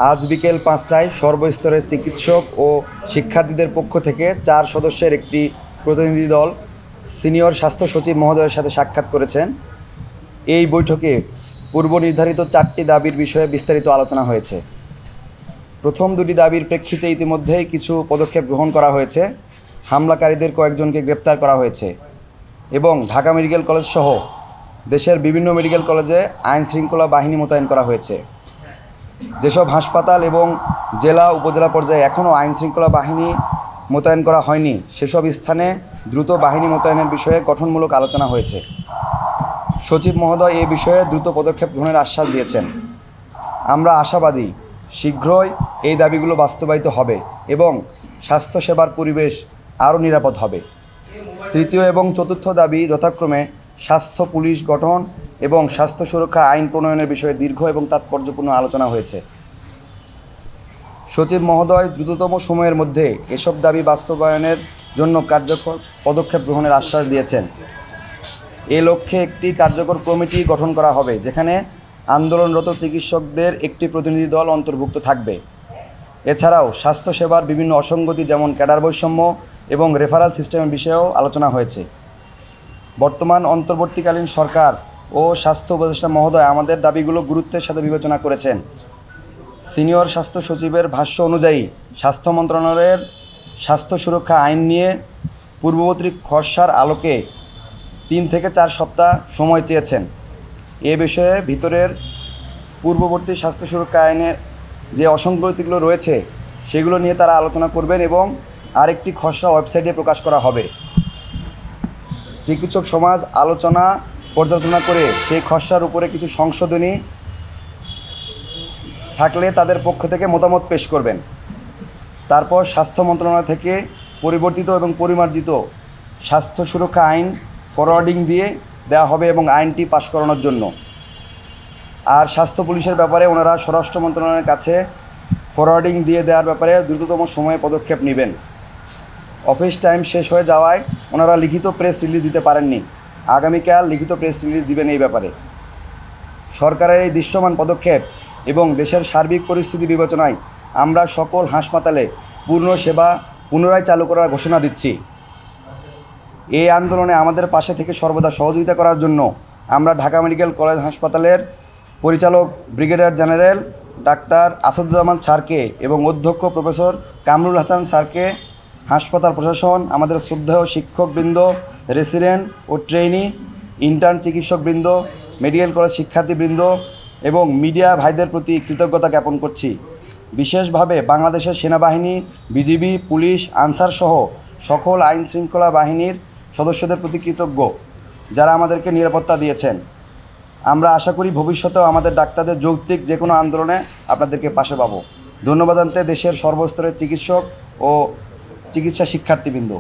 আজ বিকেল ৫টায় সর্বস্তরের চিকিৎসক ও শিক্ষার্থীদের পক্ষ থেকে ৪ সদস্যের একটি প্রতিনিধি দল সিনিয়র স্বাস্থ্য সচিব মহোদয়ের সাথে সাক্ষাৎ করেছেন। এই বৈঠকে পূর্ব নির্ধারিত ৪টি দাবির বিষয়ে বিস্তারিত আলোচনা হয়েছে। প্রথম দুটি দাবির প্রেক্ষিতে ইতিমধ্যেই কিছু পদক্ষেপ গ্রহণ করা হয়েছে। হামলাকারীদের কয়েকজনকে গ্রেপ্তার করা হয়েছে এবং ঢাকা মেডিকেল কলেজ সহ দেশের বিভিন্ন মেডিকেল কলেজে আইন শৃঙ্খলা বাহিনী মোতায়েন করা হয়েছে। যেসব হাসপাতাল এবং জেলা উপজেলা পর্যায়ে এখনও আইন শৃঙ্খলা বাহিনী মোতায়েন করা হয়নি, সেসব স্থানে দ্রুত বাহিনী মোতায়েনের বিষয়ে গঠনমূলক আলোচনা হয়েছে। সচিব মহোদয় এ বিষয়ে দ্রুত পদক্ষেপ গ্রহণের আশ্বাস দিয়েছেন। আমরা আশাবাদী শীঘ্রই এই দাবিগুলো বাস্তবায়িত হবে এবং স্বাস্থ্যসেবার পরিবেশ আরও নিরাপদ হবে। তৃতীয় এবং চতুর্থ দাবি যথাক্রমে স্বাস্থ্য পুলিশ গঠন এবং স্বাস্থ্য সুরক্ষা আইন প্রণয়নের বিষয়ে দীর্ঘ এবং তাৎপর্যপূর্ণ আলোচনা হয়েছে। সচিব মহোদয় দ্রুততম সময়ের মধ্যে এসব দাবি বাস্তবায়নের জন্য কার্যকর পদক্ষেপ গ্রহণের আশ্বাস দিয়েছেন। এ লক্ষ্যে একটি কার্যকর কমিটি গঠন করা হবে, যেখানে আন্দোলনরত চিকিৎসকদের একটি প্রতিনিধি দল অন্তর্ভুক্ত থাকবে। এছাড়াও স্বাস্থ্যসেবার বিভিন্ন অসঙ্গতি যেমন ক্যাডার বৈষম্য এবং রেফারাল সিস্টেমের বিষয়েও আলোচনা হয়েছে। বর্তমান অন্তর্বর্তীকালীন সরকার ও স্বাস্থ্য উপদেষ্টা মহোদয় আমাদের দাবিগুলো গুরুত্বের সাথে বিবেচনা করেছেন। সিনিয়র স্বাস্থ্য সচিবের ভাষ্য অনুযায়ী স্বাস্থ্য মন্ত্রণালয়ের স্বাস্থ্য সুরক্ষা আইন নিয়ে পূর্ববর্তী খসড়ার আলোকে ৩ থেকে ৪ সপ্তাহ সময় চেয়েছেন। এ বিষয়ে ভিতরের পূর্ববর্তী স্বাস্থ্য সুরক্ষা আইনের যে অসঙ্গতিগুলো রয়েছে সেগুলো নিয়ে তারা আলোচনা করবেন এবং আরেকটি খসড়া ওয়েবসাইটে প্রকাশ করা হবে। চিকিৎসক সমাজ আলোচনা পর্যালোচনা করে সেই খসড়ার উপরে কিছু সংশোধনী থাকলে তাদের পক্ষ থেকে মতামত পেশ করবেন। তারপর স্বাস্থ্য মন্ত্রণালয় থেকে পরিবর্তিত এবং পরিমার্জিত স্বাস্থ্য সুরক্ষা আইন ফরওয়ার্ডিং দিয়ে দেওয়া হবে এবং আইনটি পাশ করানোর জন্য। আর স্বাস্থ্য পুলিশের ব্যাপারে ওনারা স্বরাষ্ট্র মন্ত্রণালয়ের কাছে ফরওয়ার্ডিং দিয়ে দেওয়ার ব্যাপারে দ্রুততম সময়ে পদক্ষেপ নেবেন। অফিস টাইম শেষ হয়ে যাওয়ায় ওনারা লিখিত প্রেস রিলিজ দিতে পারেননি। আগামীকাল লিখিত প্রেস রিলিজ দিবেন এই ব্যাপারে। সরকারের এই দৃশ্যমান পদক্ষেপ এবং দেশের সার্বিক পরিস্থিতি বিবেচনায় আমরা সকল হাসপাতালে পূর্ণ সেবা পুনরায় চালু করার ঘোষণা দিচ্ছি। এই আন্দোলনে আমাদের পাশে থেকে সর্বদা সহযোগিতা করার জন্য আমরা ঢাকা মেডিকেল কলেজ হাসপাতালের পরিচালক ব্রিগেডিয়ার জেনারেল ডাক্তার আসাদুজ্জামান স্যারকে এবং অধ্যক্ষ প্রফেসর কামরুল হাসান স্যারকে, হাসপাতাল প্রশাসন, আমাদের শ্রদ্ধেয় শিক্ষকবৃন্দ, রেসিডেন্ট ও ট্রেইনি, ইন্টার্ন চিকিৎসকবৃন্দ, মেডিকেল কলেজ শিক্ষার্থীবৃন্দ এবং মিডিয়া ভাইদের প্রতি কৃতজ্ঞতা জ্ঞাপন করছি। বিশেষভাবে বাংলাদেশের সেনাবাহিনী, বিজিবি, পুলিশ, আনসার সহ সকল আইন শৃঙ্খলা বাহিনীর সদস্যদের প্রতি কৃতজ্ঞ, যারা আমাদেরকে নিরাপত্তা দিয়েছেন। আমরা আশা করি ভবিষ্যতেও আমাদের ডাক্তারদের যৌক্তিক যে কোনো আন্দোলনে আপনাদেরকে পাশে পাবো। ধন্যবাদ জানাতে দেশের সর্বস্তরের চিকিৎসক ও চিকিৎসা শিক্ষার্থীবৃন্দ।